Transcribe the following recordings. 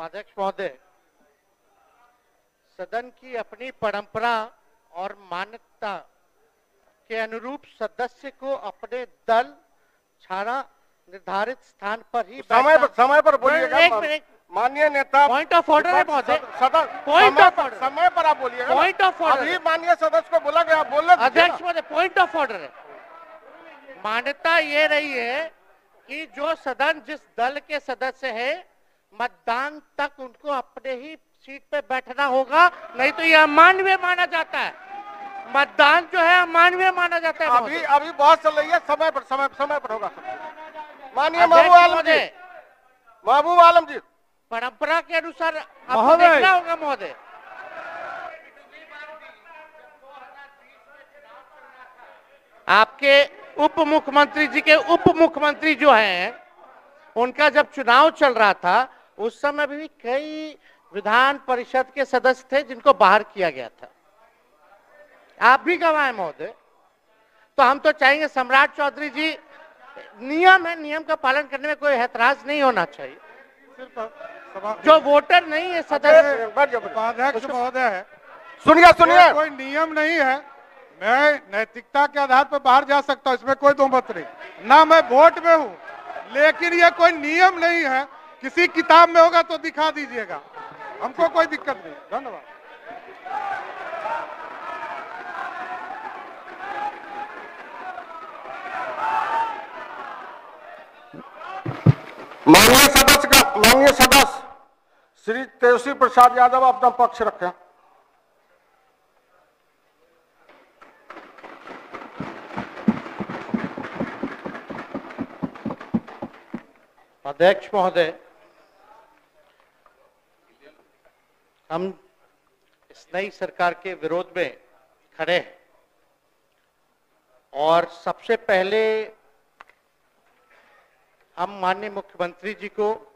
उपाध्यक्ष महोदय, सदन की अपनी परंपरा और मान्यता के अनुरूप सदस्य को अपने दल छाड़ा निर्धारित स्थान पर ही समय पर बोलिएगा। एक मिनट, माननीय नेता, पॉइंट ऑफ ऑर्डर है महोदय, पॉइंट ऑफ ऑर्डर, समय पर आप बोलिएगा। पॉइंट ऑफ ऑर्डर, अभी माननीय सदस्य को बोला गया, बोलने दीजिए। अध्यक्ष महोदय, पॉइंट ऑफ ऑर्डर है। मान्यता ये रही है कि जो सदन जिस दल के सदस्य है, मतदान तक उनको अपने ही सीट पे बैठना होगा, नहीं तो यह अमानवीय माना जाता है। मतदान जो है अमानवीय माना जाता है। अभी बहुत चल रही है, समय पर होगा। माननीय महबूब आलम जी, परंपरा के अनुसार आपको देखना होगा महोदय। आपके उप मुख्यमंत्री जी के उप मुख्यमंत्री जो हैं, उनका जब चुनाव चल रहा था उस समय भी कई विधान परिषद के सदस्य थे जिनको बाहर किया गया था। आप भी गवाए महोदय। तो हम तो चाहेंगे सम्राट चौधरी जी, नियम है, नियम का पालन करने में कोई ऐतराज नहीं होना चाहिए। जो वोटर नहीं है सदस्य, उपाध्यक्ष महोदय है, सुनिए, कोई नियम नहीं है। मैं नैतिकता के आधार पर बाहर जा सकता हूँ, इसमें कोई दो मत नहीं। ना मैं वोट में हूँ, लेकिन ये कोई नियम नहीं है। किसी किताब में होगा तो दिखा दीजिएगा, हमको कोई दिक्कत नहीं। धन्यवाद। माननीय सदस्य श्री तेजस्वी प्रसाद यादव अपना पक्ष रखें। अध्यक्ष महोदय, हम इस नई सरकार के विरोध में खड़े हैं और सबसे पहले हम माननीय मुख्यमंत्री जी को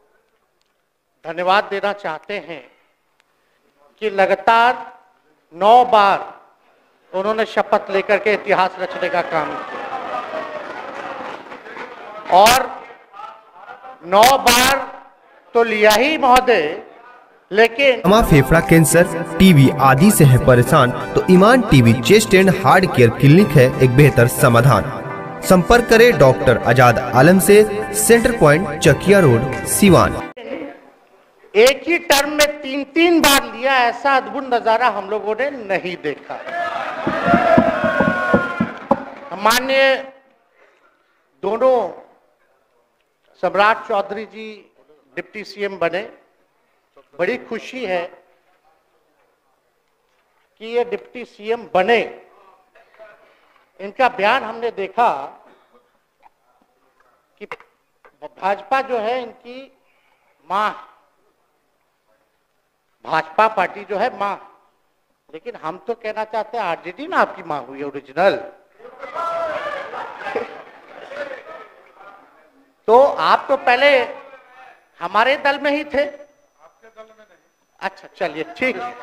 धन्यवाद देना चाहते हैं कि लगातार 9 बार उन्होंने शपथ लेकर के इतिहास रचने का काम किया और 9 बार तो लिया ही महोदय, लेकिन फेफड़ा कैंसर, टीबी आदि से है परेशान तो Iman TB chest and heart care clinic है एक बेहतर समाधान। संपर्क करें डॉक्टर आजाद आलम से, centre point Chakiya road, Siwan. एक ही टर्म में 3 बार लिया, ऐसा अद्भुत नजारा हम लोगों ने नहीं देखा। माननीय दोनों सम्राट चौधरी जी डिप्टी सीएम बने, बड़ी खुशी है कि ये डिप्टी सीएम बने। इनका बयान हमने देखा कि भाजपा जो है इनकी मां, भाजपा पार्टी जो है मां, लेकिन हम तो कहना चाहते हैं आरजेडी ना आपकी मां हुई ओरिजिनल। तो आप तो पहले हमारे दल में ही थे। आपके दल में नहीं। अच्छा, चलिए ठीक है,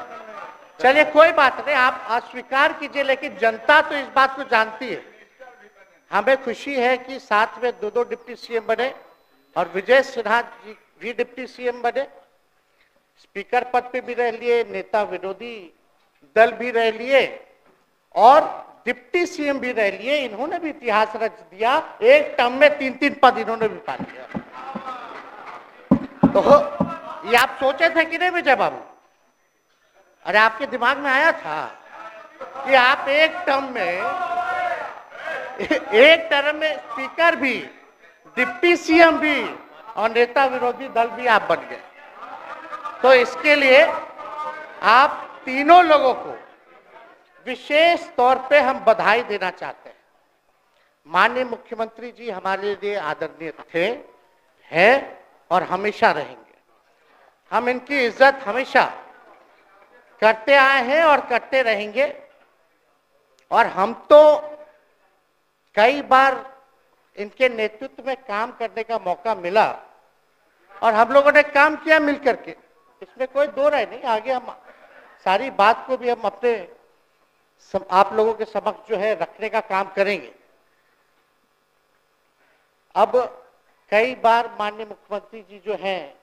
चलिए कोई बात नहीं, आप अस्वीकार कीजिए, लेकिन जनता तो इस बात को जानती है। हमें खुशी है कि साथ में 2 डिप्टी सीएम बने और विजय सिन्हा जी भी डिप्टी सीएम बने, स्पीकर पद पे भी रह लिए, नेता विरोधी दल भी रह लिए और डिप्टी सीएम भी रह लिए। इन्होंने भी इतिहास रच दिया, एक टर्म में 3 पद इन्होंने भी पा लिया। तो ये आप सोचे थे कि नहीं विजय बाबू? अरे आपके दिमाग में आया था कि आप एक टर्म में स्पीकर भी, डिप्टी सीएम भी और नेता विरोधी दल भी आप बन गए। तो इसके लिए आप तीनों लोगों को विशेष तौर पे हम बधाई देना चाहते हैं। माननीय मुख्यमंत्री जी हमारे लिए आदरणीय थे, हैं और हमेशा रहेंगे। हम इनकी इज्जत हमेशा करते आए हैं और करते रहेंगे। और हम तो कई बार इनके नेतृत्व में काम करने का मौका मिला और हम लोगों ने काम किया मिलकर के, इसमें कोई दो राय नहीं। आगे हम सारी बात को भी हम अपने आप लोगों के समक्ष जो है रखने का काम करेंगे। अब कई बार माननीय मुख्यमंत्री जी जो हैं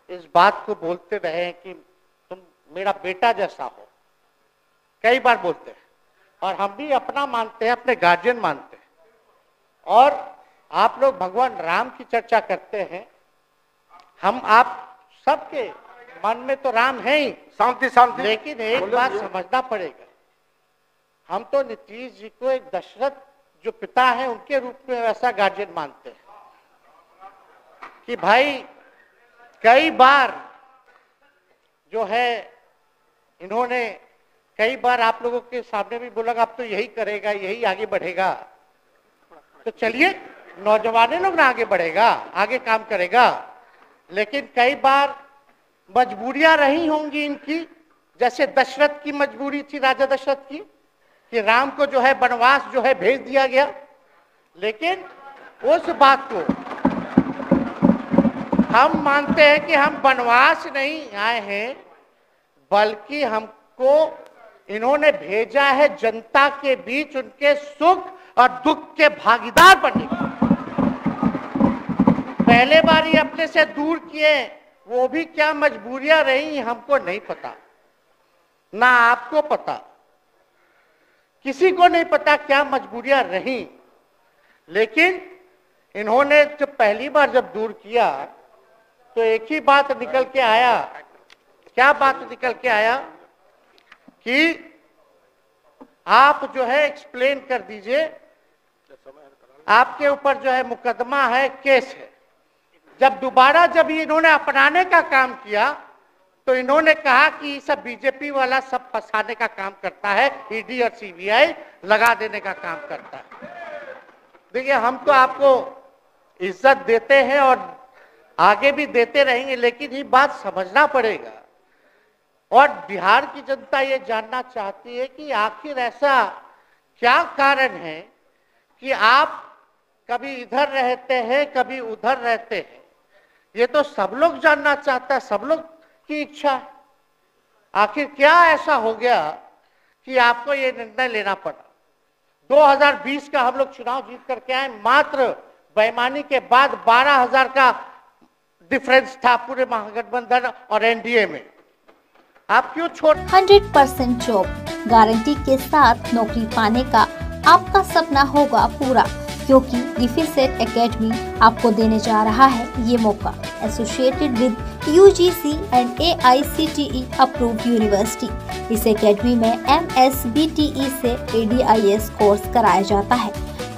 इस बात को बोलते रहे हैं कि तुम मेरा बेटा जैसा हो, कई बार बोलते हैं, और हम भी अपना मानते हैं, अपने गार्जियन मानते हैं। और आप लोग भगवान राम की चर्चा करते हैं, हम आप सबके मन में तो राम है ही, शांति शांति। लेकिन एक बात समझना पड़ेगा, हम तो नीतीश जी को एक दशरथ जो पिता है उनके रूप में वैसा गार्जियन मानते हैं कि भाई कई बार जो है इन्होंने कई बार आप लोगों के सामने भी बोला अब तो यही करेगा, यही आगे बढ़ेगा। तो चलिए नौजवान लोग ना आगे बढ़ेगा, आगे काम करेगा, लेकिन कई बार मजबूरियां रही होंगी इनकी, जैसे दशरथ की मजबूरी थी, राजा दशरथ की, कि राम को जो है वनवास जो है भेज दिया गया। लेकिन उस बात को हम मानते हैं कि हम वनवास नहीं आए हैं, बल्कि हमको इन्होंने भेजा है जनता के बीच उनके सुख और दुख के भागीदार बनने। पहले बार ये अपने से दूर किए, वो भी क्या मजबूरियां रही हमको नहीं पता, ना आपको पता, किसी को नहीं पता क्या मजबूरियां रही। लेकिन इन्होंने जब पहली बार जब दूर किया तो एक ही बात निकल के आया। क्या बात निकल के आया कि आप जो है एक्सप्लेन कर दीजिए, आपके ऊपर जो है मुकदमा है, केस है। जब दोबारा जब इन्होंने अपनाने का काम किया तो इन्होंने कहा कि सब बीजेपी वाला सब फंसाने का काम करता है, ईडी और सीबीआई लगा देने का काम करता है। देखिए हम तो आपको इज्जत देते हैं और आगे भी देते रहेंगे, लेकिन ये बात समझना पड़ेगा। और बिहार की जनता ये जानना चाहती है कि आखिर ऐसा क्या कारण है कि आप कभी इधर रहते हैं, कभी उधर रहते हैं। ये तो सब लोग जानना चाहता है, सब लोग की इच्छा है। आखिर क्या ऐसा हो गया कि आपको ये निर्णय लेना पड़ा। 2020 का हम लोग चुनाव जीत करके आए, मात्र बेईमानी के बाद 12,000 का डिफरेंस था पूरे महागठबंधन और एनडीए में। आप क्यों छोड़ 100% जॉब गारंटी के साथ नौकरी पाने का आपका सपना होगा पूरा, क्योंकि डिफेसेट एकेडमी आपको देने जा रहा है ये मौका। Associated with UGC and AICTE approved university. इस एकेडमी में MSBTE से ADIS कोर्स कराया जाता है।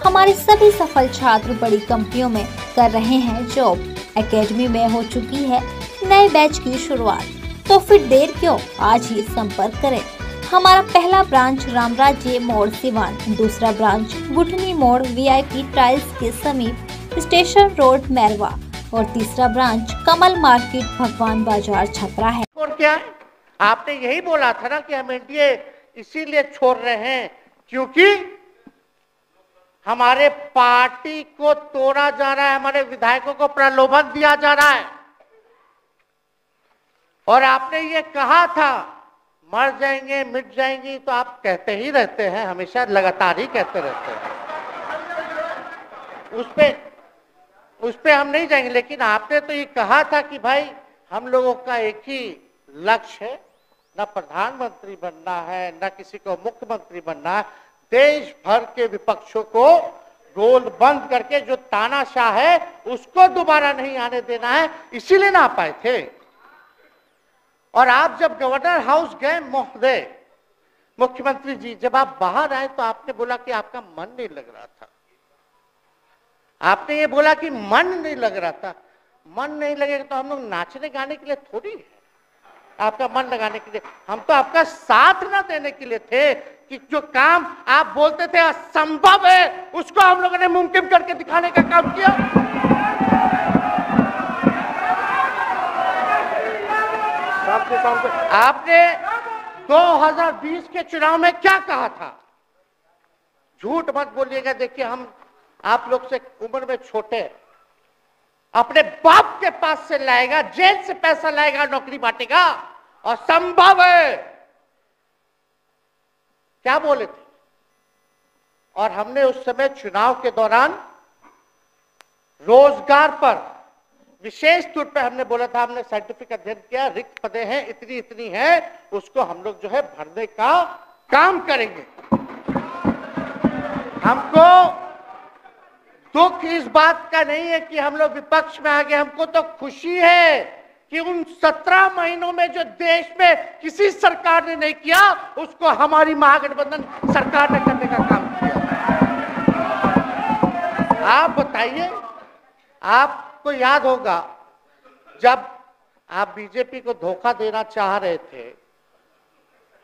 हमारे सभी सफल छात्र बड़ी कंपनियों में कर रहे हैं जॉब। एकेडमी में हो चुकी है नए बैच की शुरुआत, तो फिर देर क्यों, आज ही संपर्क करें। हमारा पहला ब्रांच रामराज्य मोड़ सिवान, दूसरा ब्रांच गुठनी मोड़ VIP टाइल्स के समीप स्टेशन रोड मैरवा और तीसरा ब्रांच कमल मार्केट भगवान बाजार छपरा है। और क्या है? आपने यही बोला था ना कि हम एनडीए इसीलिए छोड़ रहे हैं क्योंकि हमारे पार्टी को तोड़ा जा रहा है, हमारे विधायकों को प्रलोभन दिया जा रहा है। और आपने ये कहा था मर जाएंगे मिट जाएंगी, तो आप कहते ही रहते हैं, हमेशा लगातार ही कहते रहते हैं। उस पे हम नहीं जाएंगे, लेकिन आपने तो ये कहा था कि भाई हम लोगों का एक ही लक्ष्य है, न प्रधानमंत्री बनना है, न किसी को मुख्यमंत्री बनना है, देश भर के विपक्षों को गोल बंद करके जो तानाशाह है उसको दोबारा नहीं आने देना है, इसीलिए ना आ पाए थे। और आप जब गवर्नर हाउस गए महोदय, मुख्यमंत्री जी, जब आप बाहर आए तो आपने बोला कि आपका मन नहीं लग रहा था। आपने ये बोला कि मन नहीं लग रहा था। मन नहीं लगेगा तो हम लोग नाचने गाने के लिए थोड़ी है, आपका मन लगाने के लिए। हम तो आपका साथ ना देने के लिए थे कि जो काम आप बोलते थे असंभव है उसको हम लोगों ने मुमकिन करके दिखाने का काम किया। आपने 2020 के चुनाव में क्या कहा था? झूठ मत बोलिएगा। देखिए हम आप लोग से उम्र में छोटे, अपने बाप के पास से लाएगा, जेल से पैसा लाएगा, नौकरी बांटेगा, और संभव है क्या बोले थे। और हमने उस समय चुनाव के दौरान रोजगार पर विशेष तौर पे हमने बोला था, हमने साइंटिफिक अध्ययन किया, रिक्त पदें हैं इतनी इतनी है, उसको हम लोग जो है भरने का काम करेंगे। हमको दुख इस बात का नहीं है कि हम लोग विपक्ष में आ गए, हमको तो खुशी है कि उन 17 महीनों में जो देश में किसी सरकार ने नहीं किया, उसको हमारी महागठबंधन सरकार ने करने का काम किया। आप बताइए, आपको याद होगा जब आप बीजेपी को धोखा देना चाह रहे थे,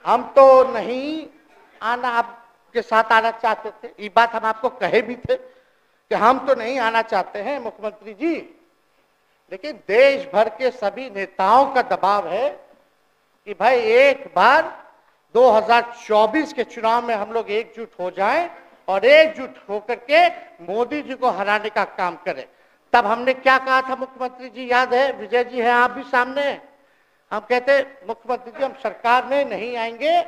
हम तो नहीं आना, आपके साथ आना चाहते थे, ये बात हम आपको कहे भी थे कि हम तो नहीं आना चाहते हैं मुख्यमंत्री जी, लेकिन देश भर के सभी नेताओं का दबाव है कि भाई एक बार 2024 के चुनाव में हम लोग एकजुट हो जाएं और एकजुट होकर के मोदी जी को हराने का काम करें। तब हमने क्या कहा था मुख्यमंत्री जी, याद है? विजय जी हैं, आप भी सामने हैं। हम कहते मुख्यमंत्री जी हम सरकार में नहीं आएंगे,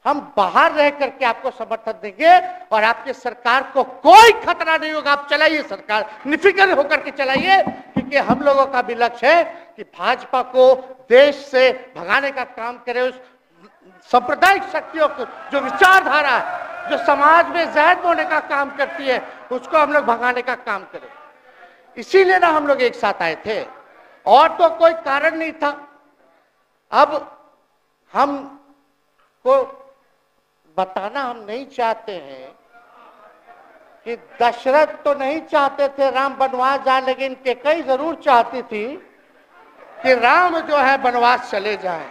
हम बाहर रह करके आपको समर्थन देंगे और आपके सरकार को कोई खतरा नहीं होगा, आप चलाइए सरकार, निफिक्र होकर के चलाइए, क्योंकि हम लोगों का भी लक्ष्य है कि भाजपा को देश से भगाने का काम करे। उस सांप्रदायिक शक्तियों को, जो विचारधारा है, जो समाज में जहर बोने का काम करती है, उसको हम लोग भगाने का काम करें। इसीलिए ना हम लोग एक साथ आए थे, और तो कोई कारण नहीं था। अब हम को बताना हम नहीं चाहते हैं कि दशरथ तो नहीं चाहते थे राम वनवास जाए, लेकिन कैकेयी जरूर चाहती थी कि राम जो है वनवास चले जाएं।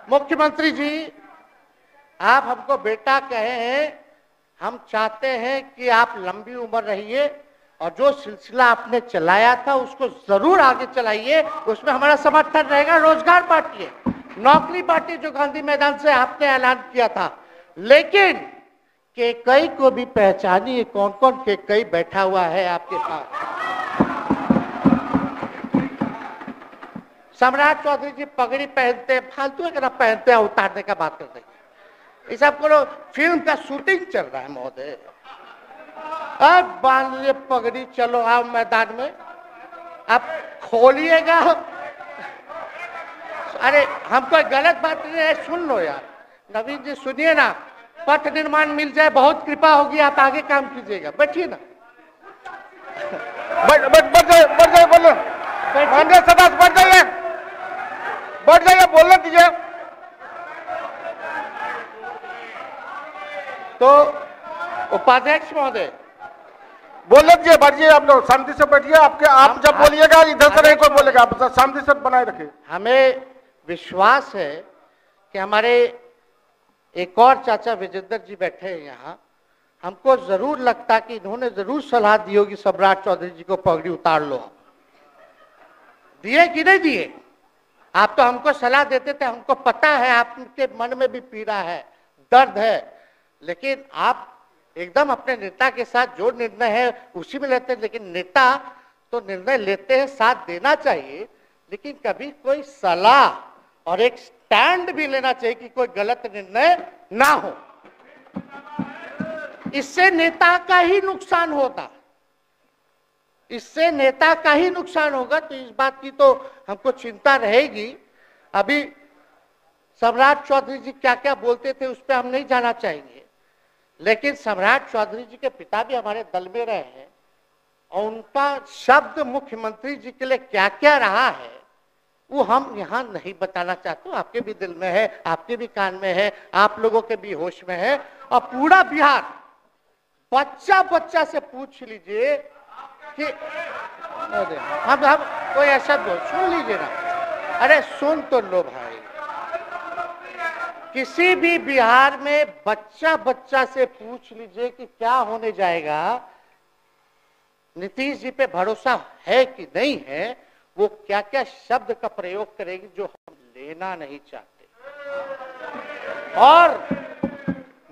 मुख्यमंत्री जी, आप हमको बेटा कहे हैं, हम चाहते हैं कि आप लंबी उम्र रहिए और जो सिलसिला आपने चलाया था उसको जरूर आगे चलाइए, उसमें हमारा समर्थन रहेगा। रोजगार बांटिए, नौकरी बांटिए, जो गांधी मैदान से आपने ऐलान किया था, लेकिन कैकेयी को भी पहचानिए, कौन कौन कैकेयी बैठा हुआ है आपके पास। सम्राट चौधरी जी पगड़ी पहनते हैं, फालतू है, पहनते हैं, उतारने का बात करते हैं। ये सब को फिल्म का शूटिंग चल रहा है महोदय, अब बांध लिए पगड़ी, चलो आओ मैदान में, आप खोलिएगा। अरे हम कोई गलत बात नहीं है, सुन लो यार, नवीन जी सुनिए ना, पथ निर्माण मिल जाए, बहुत कृपा होगी, आप आगे काम कीजिएगा, बैठिए ना। बढ़ जाइए, बोलो, सदस्य बढ़ जाइए, बोलने दीजिए। तो उपाध्यक्ष महोदय बोलने दीजिए, बैठिए, आप लोग शांति से बैठिए। आप जब बोलिएगा इधर से नहीं कोई बोलेगा, आप शांति से बनाए रखिए। हमें विश्वास है कि हमारे एक और चाचा विजेंद्र जी बैठे हैं यहाँ, हमको जरूर लगता कि इन्होंने जरूर सलाह दी होगी सम्राट चौधरी जी को पगड़ी उतार लो। दिए कि नहीं दिए? आप तो हमको सलाह देते थे, हमको पता है आपके मन में भी पीड़ा है, दर्द है, लेकिन आप एकदम अपने नेता के साथ जो निर्णय है उसी में लेते हैं। लेकिन नेता तो निर्णय लेते हैं, साथ देना चाहिए, लेकिन कभी कोई सलाह और एक स्टैंड भी लेना चाहिए कि कोई गलत निर्णय ना हो। इससे नेता का ही नुकसान होता, इससे नेता का ही नुकसान होगा। तो इस बात की तो हमको चिंता रहेगी। अभी सम्राट चौधरी जी क्या क्या बोलते थे उस पर हम नहीं जाना चाहेंगे, लेकिन सम्राट चौधरी जी के पिता भी हमारे दल में रहे हैं और उनका शब्द मुख्यमंत्री जी के लिए क्या क्या रहा है वो हम यहाँ नहीं बताना चाहते। आपके भी दिल में है, आपके भी कान में है, आप लोगों के भी होश में है, और पूरा बिहार बच्चा बच्चा से पूछ लीजिए कि हम कोई ऐसा सुन लीजिए ना, अरे सुन तो लो भाई, किसी भी बिहार में बच्चा बच्चा से पूछ लीजिए कि क्या होने जाएगा, नीतीश जी पे भरोसा है कि नहीं है, वो क्या क्या शब्द का प्रयोग करेगी जो हम लेना नहीं चाहते। और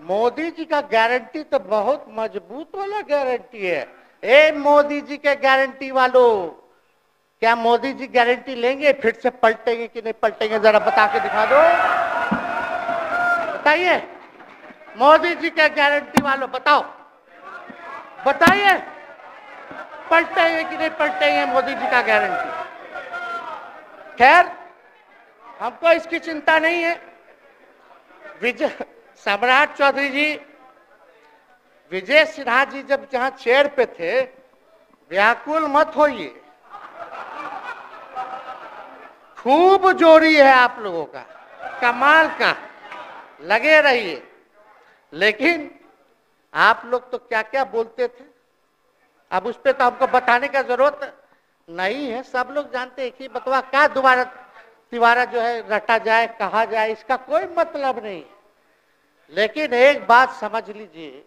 मोदी जी का गारंटी तो बहुत मजबूत वाला गारंटी है। ए मोदी जी के गारंटी वालों, क्या मोदी जी गारंटी लेंगे फिर से पलटेंगे कि नहीं पलटेंगे? जरा बता के दिखा दो, बताइए। मोदी जी के गारंटी वालों बताओ, बताइए। पलटेंगे कि नहीं पलटेंगे मोदी जी का गारंटी। खैर, हमको इसकी चिंता नहीं है। विजय सम्राट चौधरी जी, विजय सिन्हा जी जब जहां चेयर पे थे, व्याकुल मत होइए, खूब जोरी है आप लोगों का, कमाल का, लगे रहिए। लेकिन आप लोग तो क्या क्या बोलते थे, अब उस पर तो हमको बताने का जरूरत नहीं है, सब लोग जानते हैं कि बकवा क्या दोबारा तिवारा जो है रटा जाए, कहा जाए, इसका कोई मतलब नहीं है। लेकिन एक बात समझ लीजिए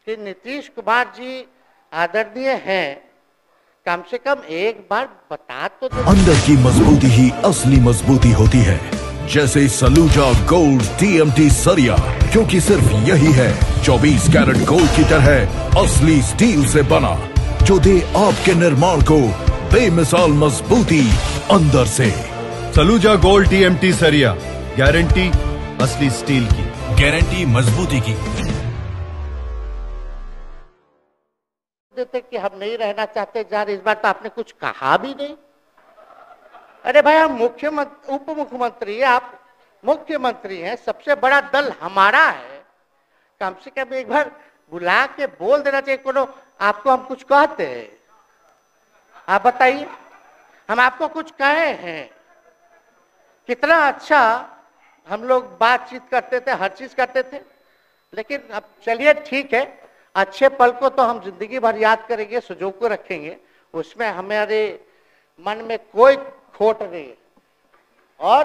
कि नीतीश कुमार जी आदरणीय हैं, कम से कम एक बार बता तो दो। अंदर की मजबूती ही असली मजबूती होती है, जैसे सलूजा गोल्ड TMT सरिया, क्योंकि सिर्फ यही है 24 कैरेट गोल्ड की तरह असली स्टील से बना, जो दे आपके निर्माण को बेमिसाल मजबूती अंदर से। सलूजा गोल्ड TMT सरिया, गारंटी असली स्टील की, गारंटी मजबूती की। देते कि हम नहीं रहना चाहते जा रहे, इस बार तो आपने कुछ कहा भी नहीं। अरे भाई, हम मुख्यमंत्री, उप मुख्यमंत्री है, आप मुख्यमंत्री हैं, सबसे बड़ा दल हमारा है, कम से कम एक बार बुला के बोल देना चाहिए। कोनो आपको हम कुछ कहते हैं? आप बताइए, हम आपको कुछ कहे हैं? कितना अच्छा हम लोग बातचीत करते थे, हर चीज करते थे। लेकिन अब चलिए ठीक है, अच्छे पल को तो हम जिंदगी भर याद करेंगे, सुजो को रखेंगे, उसमें हमारे मन में कोई खोट नहीं है। और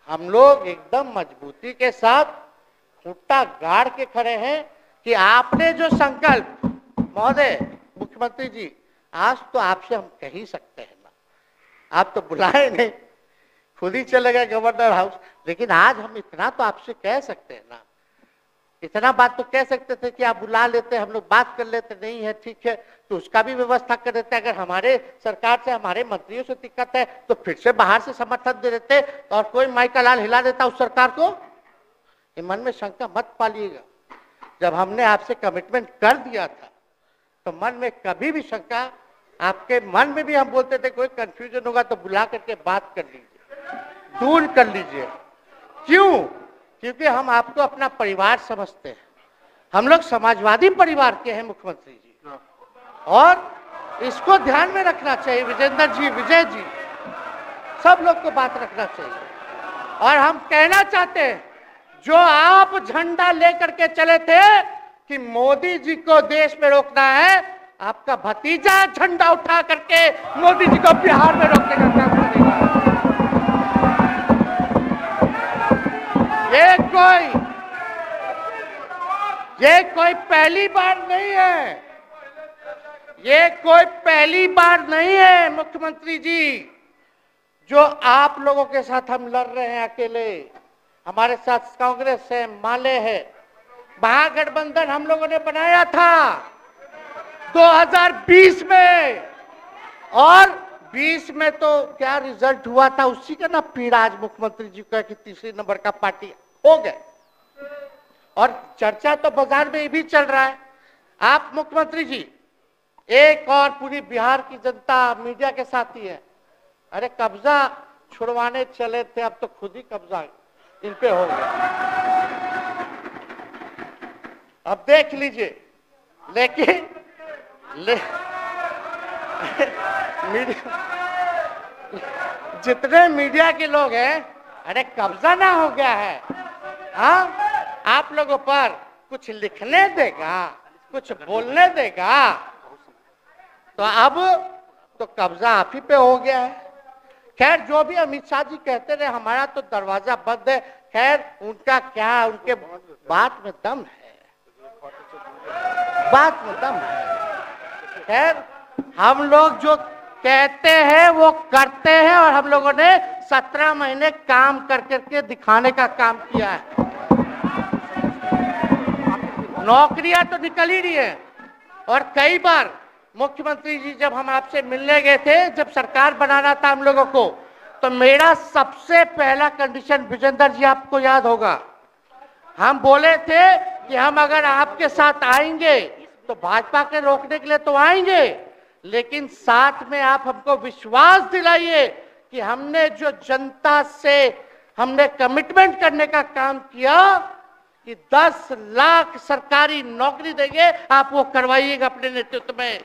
हम लोग एकदम मजबूती के साथ खुट्टा गाड़ के खड़े हैं कि आपने जो संकल्प, महोदय मुख्यमंत्री जी, आज तो आपसे हम कह ही सकते हैं ना, आप तो बुलाए नहीं, खुद ही चले गए गवर्नर हाउस, लेकिन आज हम इतना तो आपसे कह सकते हैं ना, इतना बात तो कह सकते थे कि आप बुला लेते, हम लोग बात कर लेते। नहीं है ठीक है, तो उसका भी व्यवस्था कर देते। अगर हमारे सरकार से, हमारे मंत्रियों से दिक्कत है तो फिर से बाहर से समर्थन दे देते और कोई माई का लाल हिला देता उस सरकार को। ये मन में शंका मत पालिएगा, जब हमने आपसे कमिटमेंट कर दिया था तो मन में कभी भी शंका, आपके मन में भी हम बोलते थे कोई कंफ्यूजन होगा तो बुला करके बात कर लीजिए, दूर कर लीजिए। क्यों? क्योंकि हम आपको अपना परिवार समझते हैं, हम लोग समाजवादी परिवार के हैं मुख्यमंत्री जी, और इसको ध्यान में रखना चाहिए। विजेंद्र जी, विजय जी, सब लोग को बात रखना चाहिए। और हम कहना चाहते हैं, जो आप झंडा लेकर के चले थे कि मोदी जी को देश में रोकना है, आपका भतीजा झंडा उठा करके मोदी जी को बिहार में रोकने का काम करेगा। ये कोई पहली बार नहीं है, ये कोई पहली बार नहीं है मुख्यमंत्री जी, जो आप लोगों के साथ हम लड़ रहे हैं अकेले। हमारे साथ कांग्रेस है, माले है, महागठबंधन हम लोगों ने बनाया था 2020 में, और 20 में तो क्या रिजल्ट हुआ था उसी का ना पीड़ा आज मुख्यमंत्री जी का कि तीसरे नंबर का पार्टी हो गए। और चर्चा तो बाजार में भी चल रहा है। आप मुख्यमंत्री जी, एक और पूरी बिहार की जनता मीडिया के साथ ही है। अरे कब्जा छुड़वाने चले थे, अब तो खुद ही कब्जा इन पे हो गया। अब देख लीजिए, लेकिन जितने मीडिया के लोग हैं, अरे कब्जा ना हो गया है, हाँ, आप लोगों पर कुछ लिखने देगा, कुछ बोलने देगा, तो अब तो कब्जा आप ही पे हो गया है। खैर, जो भी अमित शाह जी कहते रहे, हमारा तो दरवाजा बंद है। खैर, उनका क्या, उनके बात में दम है, बात में दम है। खैर, हम लोग जो कहते हैं वो करते हैं, और हम लोगों ने 17 महीने काम कर करके दिखाने का काम किया है। नौकरियां तो निकल ही रही है। और कई बार मुख्यमंत्री जी, जब हम आपसे मिलने गए थे, जब सरकार बनाना था हम लोगों को, तो मेरा सबसे पहला कंडीशन, विजेंद्र जी आपको याद होगा, हम बोले थे कि हम अगर आपके साथ आएंगे तो भाजपा के रोकने के लिए तो आएंगे, लेकिन साथ में आप हमको विश्वास दिलाइए कि हमने जो जनता से हमने कमिटमेंट करने का काम किया कि 10 लाख सरकारी नौकरी देंगे, आप वो करवाइएगा अपने नेतृत्व में।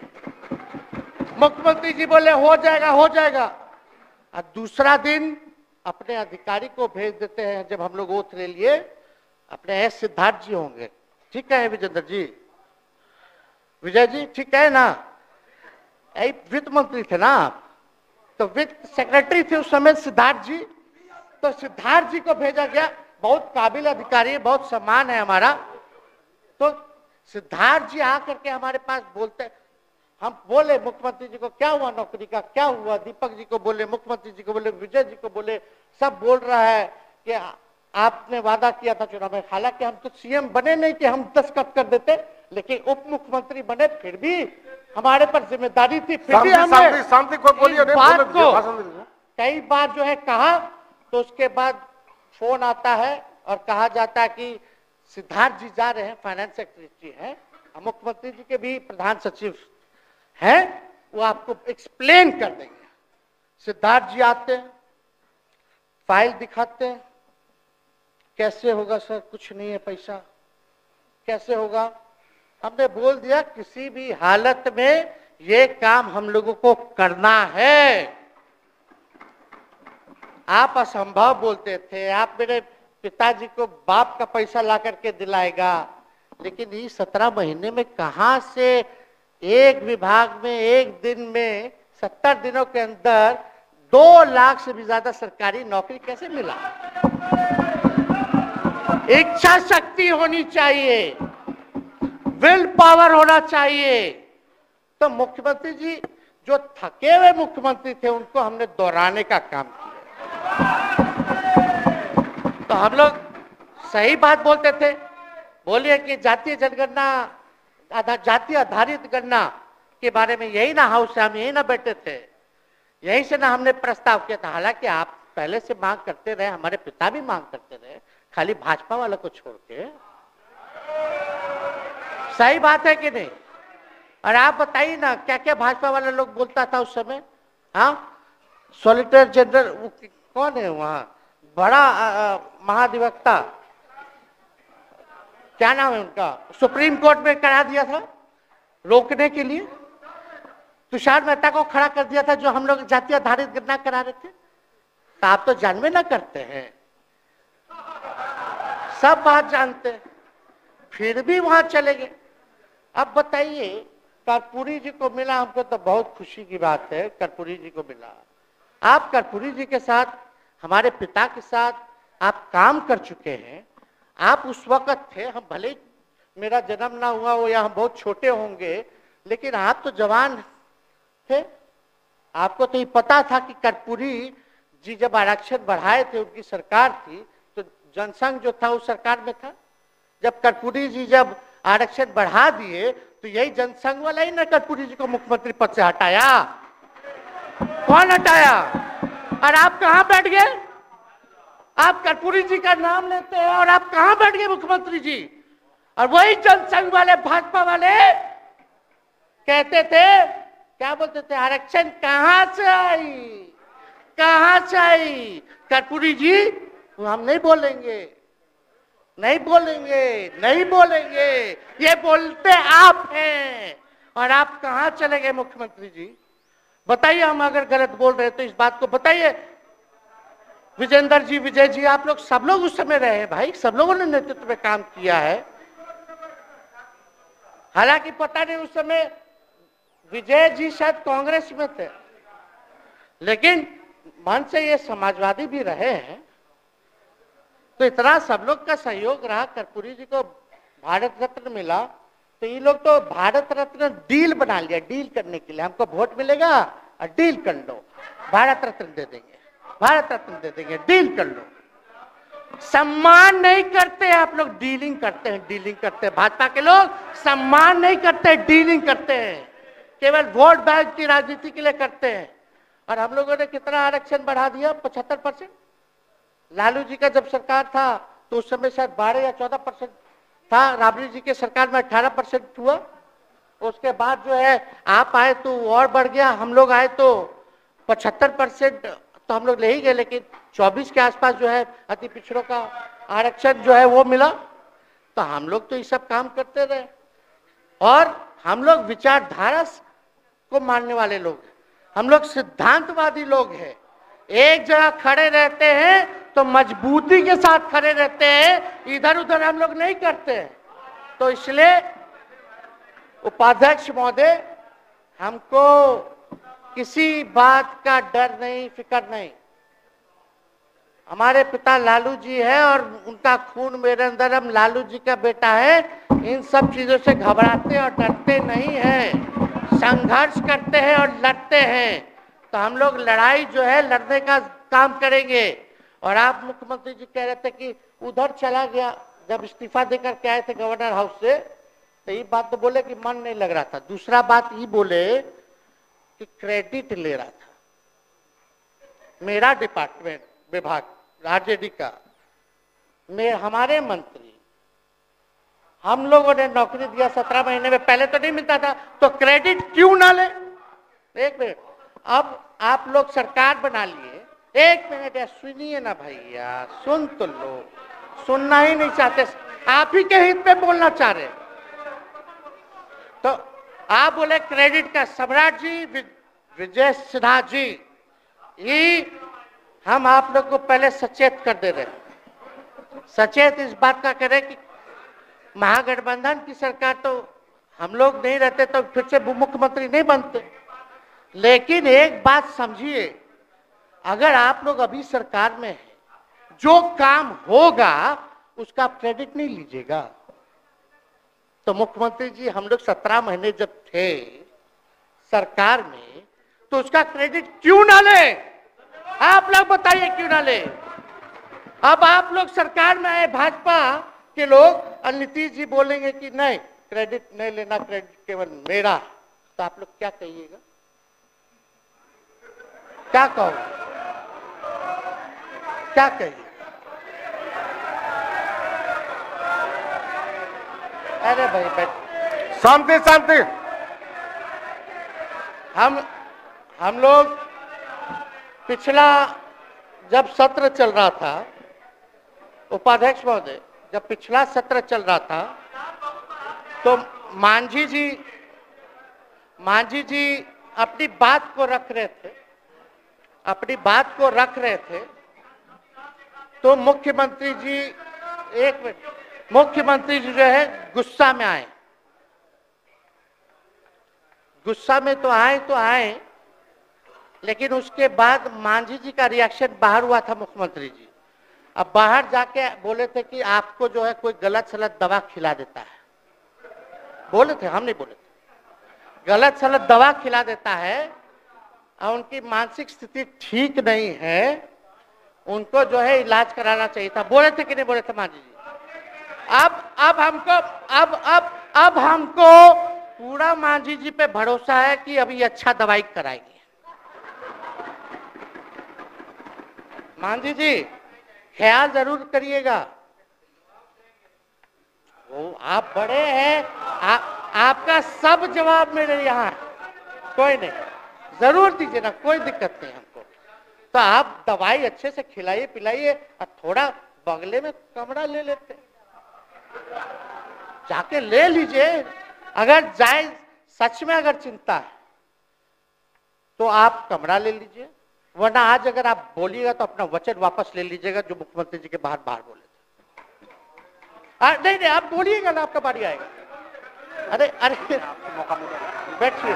मुख्यमंत्री जी बोले हो जाएगा हो जाएगा, और दूसरा दिन अपने अधिकारी को भेज देते हैं। जब हम लोग ओथ ले लिए, अपने एस सिद्धार्थ जी होंगे, ठीक है विजेंद्र जी, विजय जी ठीक है ना, वित्त मंत्री थे ना आप, तो वित्त सेक्रेटरी थे उस समय सिद्धार्थ जी, तो सिद्धार्थ जी को भेजा गया। बहुत काबिल अधिकारी है, बहुत सम्मान है हमारा। तो सिद्धार्थ जी आकर के हमारे पास बोलते, हम बोले मुख्यमंत्री जी को क्या हुआ नौकरी का, क्या हुआ, दीपक जी को बोले, मुख्यमंत्री जी को बोले, विजय जी को बोले, सब बोल रहा है कि आपने वादा किया था चुनाव में। हालांकि हम तो सीएम बने नहीं कि हम दस्तखत कर देते, लेकिन उप मुख्यमंत्री बने, फिर भी हमारे पर जिम्मेदारी थी, फिर भी हमने शांति को बोलिए, बात को कई बार जो है कहा। तो उसके बाद फोन आता है और कहा जाता है कि सिद्धार्थ जी जा रहे हैं, फाइनेंस सेक्रेटरी हैं, मुख्यमंत्री जी के भी प्रधान सचिव हैं, वो आपको एक्सप्लेन कर देंगे। सिद्धार्थ जी आते हैं, फाइल दिखाते हैं, कैसे होगा सर, कुछ नहीं है पैसा, कैसे होगा। हमने बोल दिया किसी भी हालत में ये काम हम लोगों को करना है। आप असंभव बोलते थे, आप मेरे पिताजी को बाप का पैसा ला करके दिलाएगा, लेकिन ये 17 महीने में कहां से एक विभाग में एक दिन में 70 दिनों के अंदर 2 लाख से भी ज्यादा सरकारी नौकरी कैसे मिला। इच्छा शक्ति होनी चाहिए, विल पावर होना चाहिए। तो मुख्यमंत्री जी जो थके हुए मुख्यमंत्री थे उनको हमने दोहराने का काम किया। तो हम लोग सही बात बोलते थे, बोलिए कि जातीय जनगणना, जाति आधारित गणना के बारे में यही ना हाउस से हम यही ना बैठे थे, यहीं से ना हमने प्रस्ताव किया था। हालांकि आप पहले से मांग करते रहे, हमारे पिता भी मांग करते रहे, खाली भाजपा वाला को छोड़ के। सही बात है कि नहीं? और आप बताइए ना क्या क्या भाजपा वाले लोग बोलता था उस समय। हाँ, सॉलिसिटर जनरल कौन है वहां, बड़ा महाधिवक्ता, क्या नाम है उनका, सुप्रीम कोर्ट में करा दिया था रोकने के लिए, तुषार मेहता को खड़ा कर दिया था जो हम लोग जाति आधारित गणना करा रहे थे। तो आप तो जानवे ना करते हैं, सब बात जानते हैं, फिर भी वहां चले गए। अब बताइए, कर्पूरी जी को मिला, हमको तो बहुत खुशी की बात है, कर्पूरी जी को मिला। आप कर्पूरी जी के साथ, हमारे पिता के साथ आप काम कर चुके हैं। आप उस वक्त थे, हम भले ही मेरा जन्म ना हुआ हो या हम बहुत छोटे होंगे, लेकिन आप तो जवान थे। आपको तो ये पता था कि कर्पूरी जी जब आरक्षण बढ़ाए थे, उनकी सरकार थी, तो जनसंघ जो था उस सरकार में था। जब कर्पूरी जी जब आरक्षण बढ़ा दिए तो यही जनसंघ वाला ही ना कर्पूरी जी को मुख्यमंत्री पद से हटाया। कौन हटाया? और आप कहां बैठ गए? आप कर्पूरी जी का नाम लेते हैं और आप कहां बैठ गए मुख्यमंत्री जी? और वही जनसंघ वाले, भाजपा वाले कहते थे, क्या बोलते थे, आरक्षण कहां से आई, कहां से आई? कर्पूरी जी हम नहीं बोलेंगे, नहीं बोलेंगे, नहीं बोलेंगे, ये बोलते आप हैं। और आप कहां चले गए मुख्यमंत्री जी? बताइए, हम अगर गलत बोल रहे हैं तो इस बात को बताइए। विजेंद्र जी, विजय जी, आप लोग सब लोग उस समय रहे भाई, सब लोगों ने नेतृत्व में काम किया है। हालांकि पता नहीं उस समय विजय जी शायद कांग्रेस में थे, लेकिन मन से ये समाजवादी भी रहे हैं। तो इतना सब लोग का सहयोग रहा, कर्पूरी जी को भारत रत्न मिला, तो ये लोग तो भारत रत्न डील बना लिया, डील करने के लिए। हमको वोट मिलेगा और डील कर लो, भारत रत्न दे देंगे, भारत रत्न दे देंगे, डील कर लो। सम्मान नहीं करते आप लोग, डीलिंग करते हैं, डीलिंग करते हैं। भाजपा के लोग सम्मान नहीं करते, डीलिंग करते हैं, केवल वोट बैंक की राजनीति के लिए करते हैं। और हम लोगों ने कितना आरक्षण बढ़ा दिया, 75%। लालू जी का जब सरकार था तो उस समय शायद 12 या 14% था, राबड़ी जी के सरकार में 18% हुआ। उसके बाद जो है आप आए तो और बढ़ गया, हम लोग आए तो 75% तो हम लोग ले ही गए, लेकिन 24 के आसपास जो है अति पिछड़ों का आरक्षण जो है वो मिला। तो हम लोग तो ये सब काम करते रहे, और हम लोग विचारधारा को मानने वाले लोग हैं, हम लोग सिद्धांतवादी लोग हैं। एक जगह खड़े रहते हैं तो मजबूती के साथ खड़े रहते हैं, इधर उधर हम लोग नहीं करते हैं। तो इसलिए उपाध्यक्ष महोदय, हमको किसी बात का डर नहीं, फिक्र नहीं। हमारे पिता लालू जी है और उनका खून मेरे अंदर, हम लालू जी का बेटा है। इन सब चीजों से घबराते और डरते नहीं हैं, संघर्ष करते हैं और लड़ते हैं। तो हम लोग लड़ाई जो है लड़ने का काम करेंगे। और आप मुख्यमंत्री जी कह रहे थे कि उधर चला गया, जब इस्तीफा देकर के आए थे गवर्नर हाउस से, तो ये बात तो बोले कि मन नहीं लग रहा था। दूसरा बात ये बोले कि क्रेडिट ले रहा था मेरा डिपार्टमेंट, विभाग आरजेडी का, हमारे मंत्री, हम लोगों ने नौकरी दिया 17 महीने में, पहले तो नहीं मिलता था, तो क्रेडिट क्यों ना ले। एक मिनट, अब आप लोग सरकार बना लिए, एक मिनट यार सुनिए ना भैया, सुन तो लो, सुनना ही नहीं चाहते, आप ही के हित में बोलना चाह रहे। तो आप बोले क्रेडिट का, सम्राट जी, विजय सिन्हा जी, ये हम आप लोग को पहले सचेत कर दे रहे, सचेत इस बात का करें कि महागठबंधन की सरकार तो हम लोग नहीं रहते तो फिर से मुख्यमंत्री नहीं बनते। लेकिन एक बात समझिए, अगर आप लोग अभी सरकार में हैं, जो काम होगा उसका क्रेडिट नहीं लीजिएगा। तो मुख्यमंत्री जी, हम लोग 17 महीने जब थे सरकार में, तो उसका क्रेडिट क्यों ना ले? आप लोग बताइए क्यों ना ले? अब आप लोग सरकार में आए भाजपा के लोग, और नीतीश जी बोलेंगे कि नहीं क्रेडिट नहीं लेना, क्रेडिट केवल मेरा, तो आप लोग क्या कहिएगा? क्या कहो, क्या कहिए? अरे भाई बैठ, शांति शांति। हम लोग पिछला जब सत्र चल रहा था, उपाध्यक्ष महोदय, जब पिछला सत्र चल रहा था तो मांझी जी अपनी बात को रख रहे थे, तो मुख्यमंत्री जी, एक मिनट, मुख्यमंत्री जी जो है गुस्सा में आए, गुस्सा में तो आए, लेकिन उसके बाद मांझी जी का रिएक्शन बाहर हुआ था मुख्यमंत्री जी। अब बाहर जाके बोले थे कि आपको जो है कोई गलत सलत दवा खिला देता है, बोले थे, हम नहीं बोले थे, गलत सलत दवा खिला देता है और उनकी मानसिक स्थिति ठीक नहीं है, उनको जो है इलाज कराना चाहिए था, बोले थे कि नहीं बोले थे मांझी जी? अब हमको पूरा मांझी जी पे भरोसा है कि अभी अच्छा दवाई कराएंगे। मांझी जी ख्याल जरूर करिएगा, वो आप बड़े हैं, आपका सब जवाब मेरे यहाँ, कोई नहीं, जरूर दीजिए ना, कोई दिक्कत नहीं हमको। तो आप दवाई अच्छे से खिलाइए पिलाइए, और थोड़ा बगले में कमरा ले लेते, जाके ले लीजिए। अगर जाए सच में अगर चिंता है तो आप कमरा ले लीजिए, वरना आज अगर आप बोलिएगा तो अपना वचन वापस ले लीजिएगा जो मुख्यमंत्री जी के बाहर बोले थे। नहीं, आप बोलिएगा ना, आपका बारी आएगा। अरे मौका मिलेगा, बैठिए,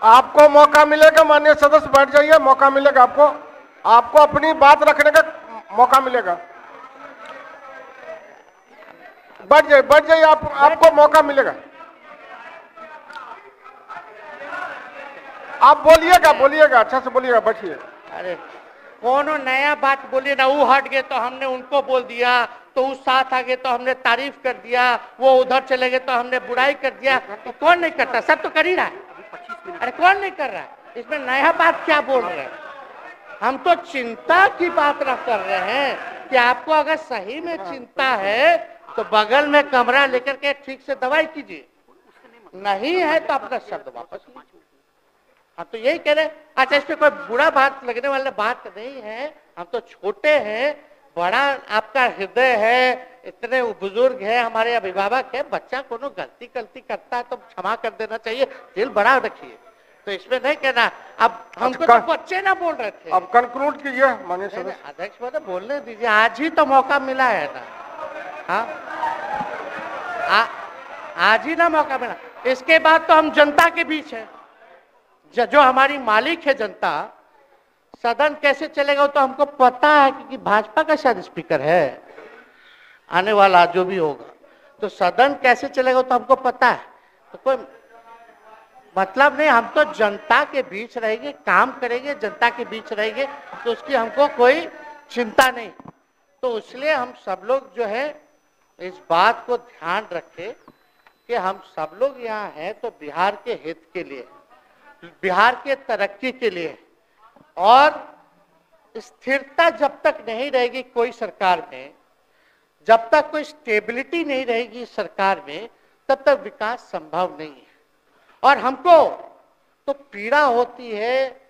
आपको मौका मिलेगा, माननीय सदस्य बैठ जाइए, मौका मिलेगा आपको अपनी बात रखने का मौका मिलेगा। बैठ जाइए, आपको मौका मिलेगा। आप बोलिएगा, अच्छा से बोलिएगा, बैठिए। अरे कोनो नया बात बोलिए ना, वो हट गए तो हमने उनको बोल दिया, तो उस साथ आ गए तो हमने तारीफ कर दिया, वो उधर चले गए तो हमने बुराई कर दिया। तो कौन नहीं करता? सब तो कर ही रहा है। अरे कौन नहीं कर रहा है? इसमें नया बात क्या बोल रहे हैं? हम तो चिंता की बात ना कर रहे हैं कि आपको अगर सही में चिंता है तो बगल में कमरा लेकर के ठीक से दवाई कीजिए। नहीं है तो अपना शब्द वापस लीजिए। हम तो यही कह रहे हैं। अच्छा, इस पे कोई बुरा बात लगने वाला बात नहीं है, हम तो छोटे हैं, बड़ा आपका हृदय है, इतने बुजुर्ग है, हमारे अभिभावक है, बच्चा कोनो गलती करता है तो क्षमा कर देना चाहिए, दिल बड़ा रखिए, तो इसमें नहीं कहना। अब हमको तो बच्चे ना बोल रहे थे। अब कंक्लूड कीजिए माननीय सदस्य। अध्यक्ष महोदय बोलने दीजिए, आज ही तो मौका मिला है ना। हाँ, आज ही ना मौका मिला, इसके बाद तो हम जनता के बीच है, जो हमारी मालिक है जनता। सदन कैसे चलेगा तो हमको पता है, क्योंकि भाजपा का शायद स्पीकर है आने वाला जो भी होगा, तो सदन कैसे चलेगा तो हमको पता है, तो कोई मतलब नहीं। हम तो जनता के बीच रहेंगे, काम करेंगे, जनता के बीच रहेंगे, तो उसकी हमको कोई चिंता नहीं। तो इसलिए हम सब लोग जो है इस बात को ध्यान रखें कि हम सब लोग यहाँ हैं तो बिहार के हित के लिए, बिहार के तरक्की के लिए, और स्थिरता जब तक नहीं रहेगी कोई सरकार में, जब तक कोई स्टेबिलिटी नहीं रहेगी सरकार में, तब तक विकास संभव नहीं है। और हमको तो पीड़ा होती है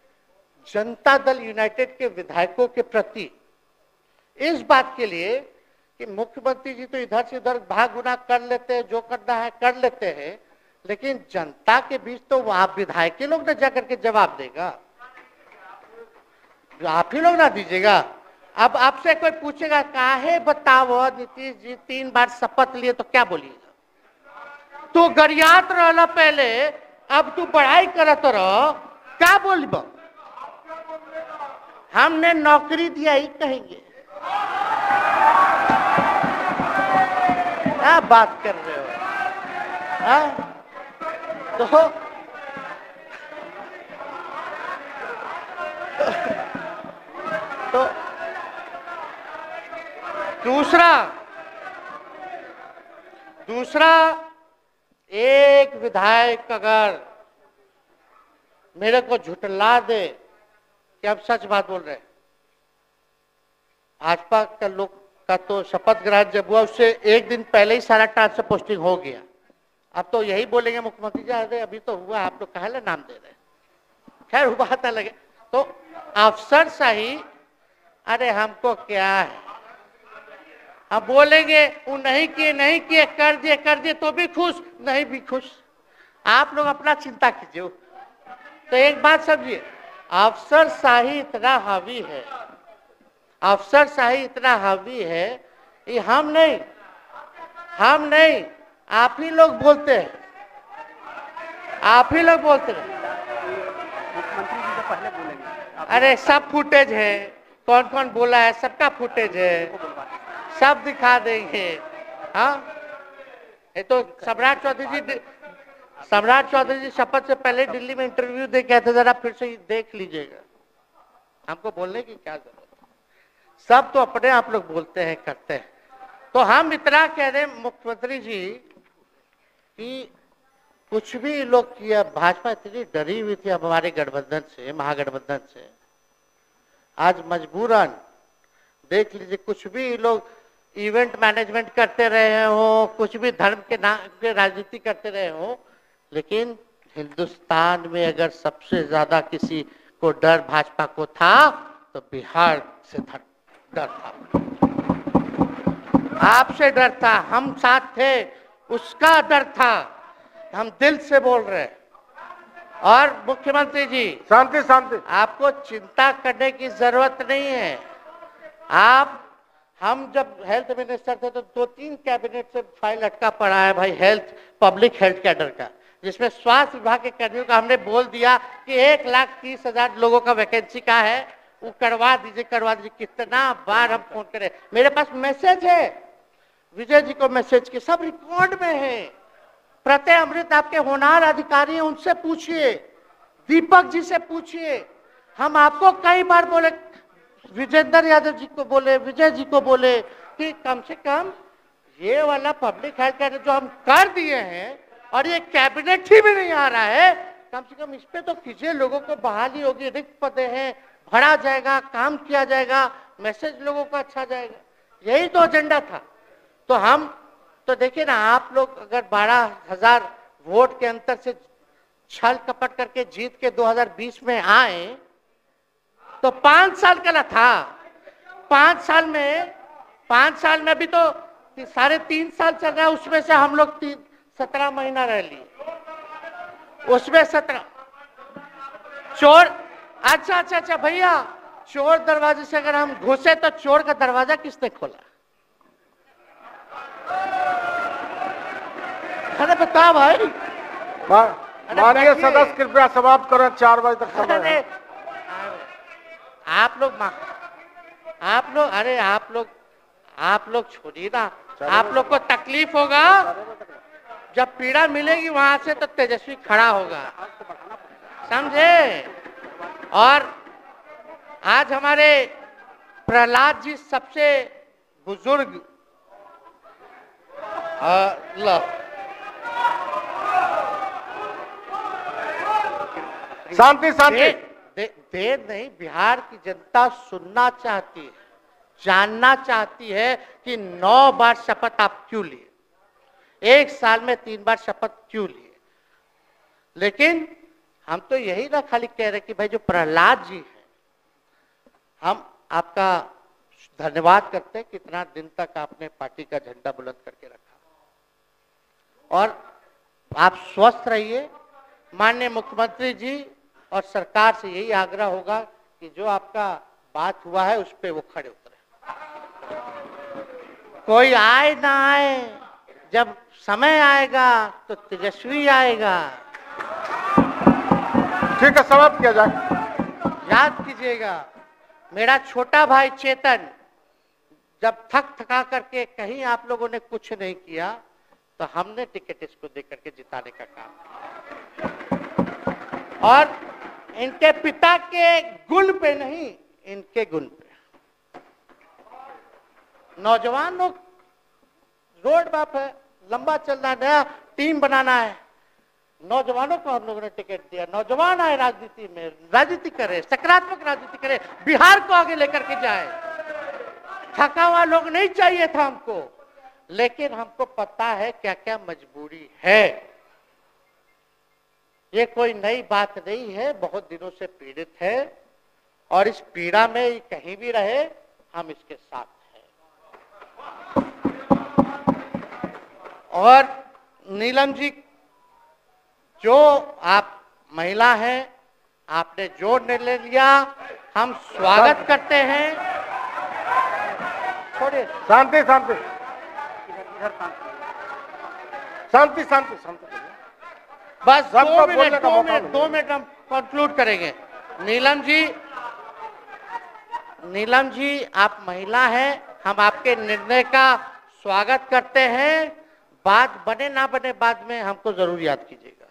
जनता दल यूनाइटेड के विधायकों के प्रति, इस बात के लिए कि मुख्यमंत्री जी तो इधर से उधर भाग गुना कर लेते हैं, जो करना है कर लेते हैं, लेकिन जनता के बीच तो आप विधायक के लोग न जाकर के जवाब देगा, आप ही लोग ना दीजिएगा। अब आपसे कोई पूछेगा काहे बताओ नीतीश जी 3 बार शपथ लिए, तो क्या बोलिएगा? तू गरियात रहला पहले, अब तू पढ़ाई करत रह, क्या बोलब? हमने नौकरी दिया ही कहेंगे। क्या बात कर रहे हो? हाँ? तो दूसरा एक विधायक अगर मेरे को झुठला दे कि हम सच बात बोल रहे हैं, भाजपा का लोग का तो शपथ ग्रहण जब हुआ उससे एक दिन पहले ही सारा ट्रांसफर पोस्टिंग हो गया। अब तो यही बोलेंगे मुख्यमंत्री जी अरे अभी तो हुआ, आप लोग काहे नाम दे रहे हैं। खैर वो बात अलग है। तो अफसर सही, अरे हमको क्या है, हम बोलेंगे वो नहीं किए कर दिए तो भी खुश, नहीं भी खुश, आप लोग अपना चिंता कीजिए। तो एक बात समझिए, अफसर शाही इतना हावी है, अफसर शाही इतना हावी है, ये हम नहीं आप ही लोग बोलते हैं, आप ही लोग बोलते हैं। मुख्यमंत्री जी तो पहले बोलेंगे। अरे सब फुटेज है, कौन कौन बोला है सबका फुटेज है, सब दिखा देंगे। हाँ, ये तो सम्राट चौधरी जी शपथ से पहले दिल्ली में इंटरव्यू दे के थे, जरा फिर से देख लीजिएगा, हमको बोलने की क्या जरूरत है। सब तो अपने आप लोग बोलते हैं करते हैं। तो हम इतना कह रहे हैं मुख्यमंत्री जी कि कुछ भी लोग किया, भाजपा इतनी डरी हुई थी हमारे गठबंधन से, महागठबंधन से, आज मजबूरन देख लीजिए, कुछ भी लोग इवेंट मैनेजमेंट करते रहे हो, कुछ भी धर्म के नाम के राजनीति करते रहे हो, लेकिन हिंदुस्तान में अगर सबसे ज्यादा किसी को डर भाजपा को था तो बिहार से डर था, आपसे डर था, हम साथ थे, उसका डर था, हम दिल से बोल रहे हैं। और मुख्यमंत्री जी शांति शांति, आपको चिंता करने की जरूरत नहीं है। हम जब हेल्थ मिनिस्टर थे तो 2-3 कैबिनेट से फाइल अटका पड़ा है भाई, हेल्थ पब्लिक हेल्थ कैडर का, जिसमें स्वास्थ्य विभाग के कर्मियों का हमने बोल दिया कि 1,30,000 लोगों का वैकेंसी का है, वो करवा दीजिए। कितना बार हम फोन करें, मेरे पास मैसेज है, विजय जी को मैसेज के सब रिकॉर्ड में है। प्रत्यय अमृत आपके होनहार अधिकारी हैं, उनसे पूछिए, दीपक जी से पूछिए। हम आपको कई बार बोले, विजेंद्र यादव जी को बोले, विजय जी को बोले कि कम से कम ये वाला पब्लिक हेल्थ केयर जो हम कर दिए हैं और ये कैबिनेट ही भी नहीं आ रहा है, कम से कम इस पे तो कीजिए, लोगों को बहाली होगी, रिक्त पदे हैं, भरा जाएगा, काम किया जाएगा, मैसेज लोगों का अच्छा जाएगा, यही तो एजेंडा था। तो हम तो देखिए ना, आप लोग अगर 12,000 वोट के अंतर से छल कपट करके जीत के 2020 में आए तो 5 साल का ना था। 5 साल में भी तो 3.5 साल चल रहा है, उसमें से हम लोग 17 महीना रह लिए, उसमें 17 चोर। अच्छा भैया, चोर दरवाजे से अगर हम घुसे तो चोर का दरवाजा किसने खोला? अरे बता भाई। माननीय सदस्य कृपया समाप्त करें, 4 बजे तक समय है। आप लोग छोड़िए ना, आप लोग को तकलीफ होगा, जब पीड़ा मिलेगी वहां से तो तेजस्वी खड़ा होगा, समझे? और आज हमारे प्रहलाद जी सबसे बुजुर्ग शांति शांति। देर नहीं, बिहार की जनता सुनना चाहती है, जानना चाहती है कि 9 बार शपथ आप क्यों लिए, 1 साल में 3 बार शपथ क्यों लिए। लेकिन हम तो यही ना खाली कह रहे कि भाई जो प्रहलाद जी हैं, हम आपका धन्यवाद करते हैं, कितना दिन तक आपने पार्टी का झंडा बुलंद करके रखा। और आप स्वस्थ रहिए। माननीय मुख्यमंत्री जी और सरकार से यही आग्रह होगा कि जो आपका बात हुआ है उस पे वो खड़े उतरे। कोई आए ना आए, जब समय आएगा तो तेजस्वी आएगा। ठीक है, समाप्त किया जाए। याद कीजिएगा, मेरा छोटा भाई चेतन जब थका करके कहीं आप लोगों ने कुछ नहीं किया तो हमने टिकट इसको देकर के जिताने का काम किया। और इनके पिता के गुण पे नहीं, इनके गुण पे। नौजवान लोग रोड मैप है, लंबा चलना, नया टीम बनाना है। नौजवानों को हम लोगों ने टिकट दिया, नौजवान आए राजनीति में, राजनीति करे, सकारात्मक राजनीति करे, बिहार को आगे लेकर के जाए। थका हुआ लोग नहीं चाहिए था हमको, लेकिन हमको पता है क्या क्या मजबूरी है। ये कोई नई बात नहीं है, बहुत दिनों से पीड़ित है और इस पीड़ा में कहीं भी रहे हम इसके साथ हैं। और नीलम जी, जो आप महिला हैं, आपने जो निर्णय लिया हम स्वागत करते हैं। छोड़िए, शांति शांति शांति शांति शांति। बस 2 मिनट हम कंक्लूड करेंगे। नीलम जी आप महिला हैं, हम आपके निर्णय का स्वागत करते हैं। बात बने ना बने बाद में हमको जरूर याद कीजिएगा।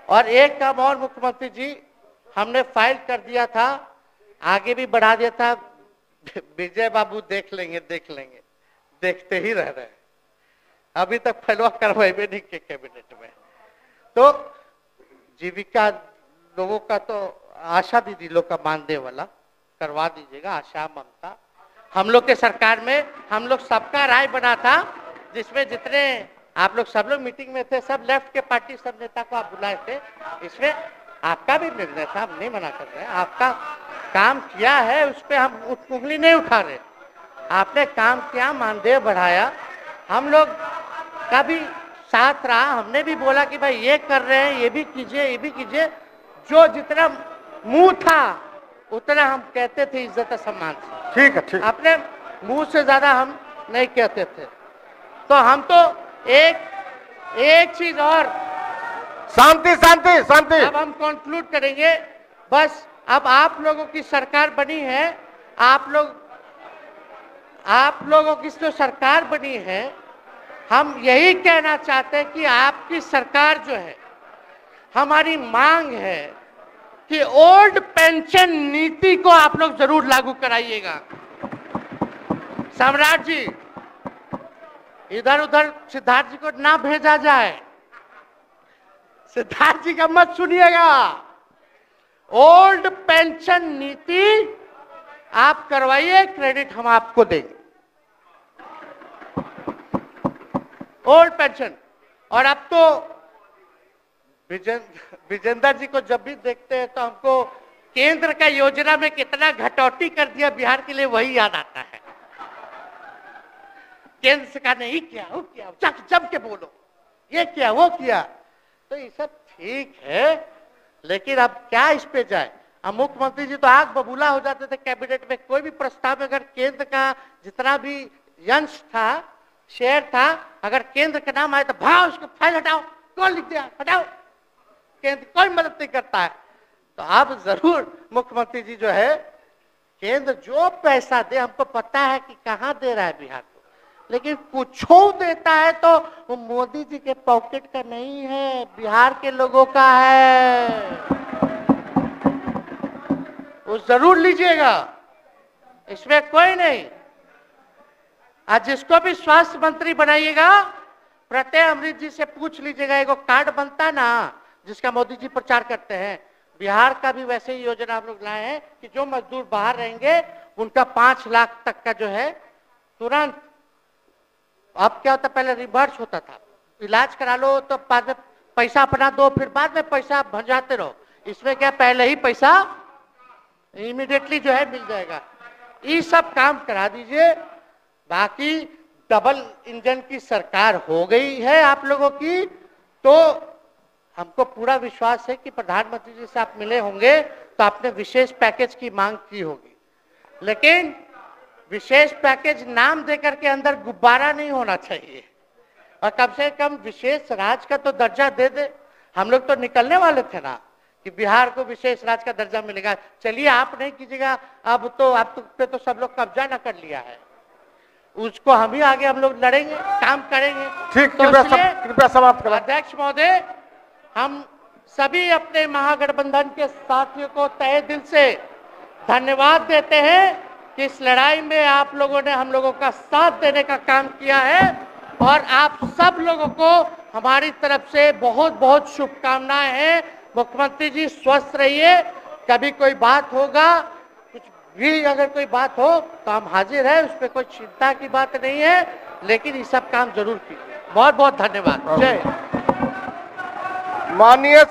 और एक काम और मुख्यमंत्री जी, हमने फाइल कर दिया था, आगे भी बढ़ा दिया था। विजय बाबू देख लेंगे, देखते ही रह रहे हैं, अभी तक फैलवा करवाए भी नहीं के कैबिनेट में। तो जीविका लोगों का तो आशा दीदी लोग का मानदेय वाला करवा दीजिएगा, आशा ममता। हम लोग के सरकार में हम लोग सबका राय बना था, जिसमें जितने आप लोग सब लोग मीटिंग में थे, सब लेफ्ट के पार्टी सब नेता को आप बुलाए थे। इसमें आपका भी निर्णय था, हम नहीं मना कर रहे हैं। आपका काम किया है, उस पर हम उंगली नहीं उठा रहे। आपने काम किया, मानदेय बढ़ाया, हम लोग का भी साथ रहा। हमने भी बोला कि भाई ये कर रहे हैं, ये भी कीजिए, ये भी कीजिए। जो जितना मुंह था उतना हम कहते थे इज्जत सम्मान से। ठीक है, ठीक। अपने मुंह से ज्यादा हम नहीं कहते थे। तो हम तो एक चीज और, शांति शांति शांति। अब हम कंक्लूड करेंगे। बस अब आप लोगों की सरकार बनी है, आप लोगों की जो सरकार बनी है, हम यही कहना चाहते हैं कि आपकी सरकार जो है, हमारी मांग है कि ओल्ड पेंशन नीति को आप लोग जरूर लागू कराइएगा। सम्राट जी, इधर उधर सिद्धार्थ जी को ना भेजा जाए, सिद्धार्थ जी का मत सुनिएगा। ओल्ड पेंशन नीति आप करवाइए, क्रेडिट हम आपको देंगे। Old pension. और अब तो विजेंद्र जी को जब भी देखते हैं तो हमको केंद्र का योजना में कितना घटौती कर दिया बिहार के लिए वही याद आता है। केंद्र सरकार ने ये किया, वो किया, जम के बोलो, ये किया, वो किया। तो ये सब ठीक है, लेकिन अब क्या इस पे जाए। अब मुख्यमंत्री जी तो आग बबूला हो जाते थे कैबिनेट में, कोई भी प्रस्ताव में अगर केंद्र का जितना भी अंश था, शेयर था, अगर केंद्र का नाम आए तो भाव उसको फाइल हटाओ, कौन लिख दिया, हटाओ, केंद्र कोई मदद नहीं करता है। तो अब जरूर मुख्यमंत्री जी जो है, केंद्र जो पैसा दे, हमको पता है कि कहां दे रहा है बिहार को, लेकिन कुछ देता है तो वो मोदी जी के पॉकेट का नहीं है, बिहार के लोगों का है। वो जरूर लीजिएगा, इसमें कोई नहीं। आज जिसको भी स्वास्थ्य मंत्री बनाइएगा, प्रत्यय अमृत जी से पूछ लीजिएगा, एगो कार्ड बनता है ना जिसका मोदी जी प्रचार करते हैं, बिहार का भी वैसे ही योजना हम लोग लाए हैं कि जो मजदूर बाहर रहेंगे उनका 5 लाख तक का जो है तुरंत। अब क्या होता, पहले रिवर्स होता था, इलाज करा लो तो बाद में पैसा अपना दो, फिर बाद में पैसा भंजाते रहो। इसमें क्या, पहले ही पैसा इमीडिएटली जो है मिल जाएगा। ये सब काम करा दीजिए। बाकी डबल इंजन की सरकार हो गई है आप लोगों की, तो हमको पूरा विश्वास है कि प्रधानमंत्री जी से आप मिले होंगे तो आपने विशेष पैकेज की मांग की होगी, लेकिन विशेष पैकेज नाम देकर के अंदर गुब्बारा नहीं होना चाहिए, और कम से कम विशेष राज्य का तो दर्जा दे दे। हम लोग तो निकलने वाले थे ना कि बिहार को विशेष राज्य का दर्जा मिलेगा। चलिए आप नहीं कीजिएगा, अब तो आप पे तो सब लोग कब्जा न कर लिया है, उसको हम ही आगे हम लोग लड़ेंगे, काम करेंगे। ठीक, तो कृपया समाप्त करें। अध्यक्ष महोदय, हम सभी अपने महागठबंधन के साथियों को तहे दिल से धन्यवाद देते हैं कि इस लड़ाई में आप लोगों ने हम लोगों का साथ देने का काम किया है, और आप सब लोगों को हमारी तरफ से बहुत बहुत शुभकामनाएं हैं। मुख्यमंत्री जी स्वस्थ रहिए, कभी कोई बात होगा, कुछ भी अगर कोई बात हो तो हम हाजिर हैं, उस पर कोई चिंता की बात नहीं है, लेकिन ये सब काम जरूर कीजिए। बहुत बहुत धन्यवाद। जय। माननीय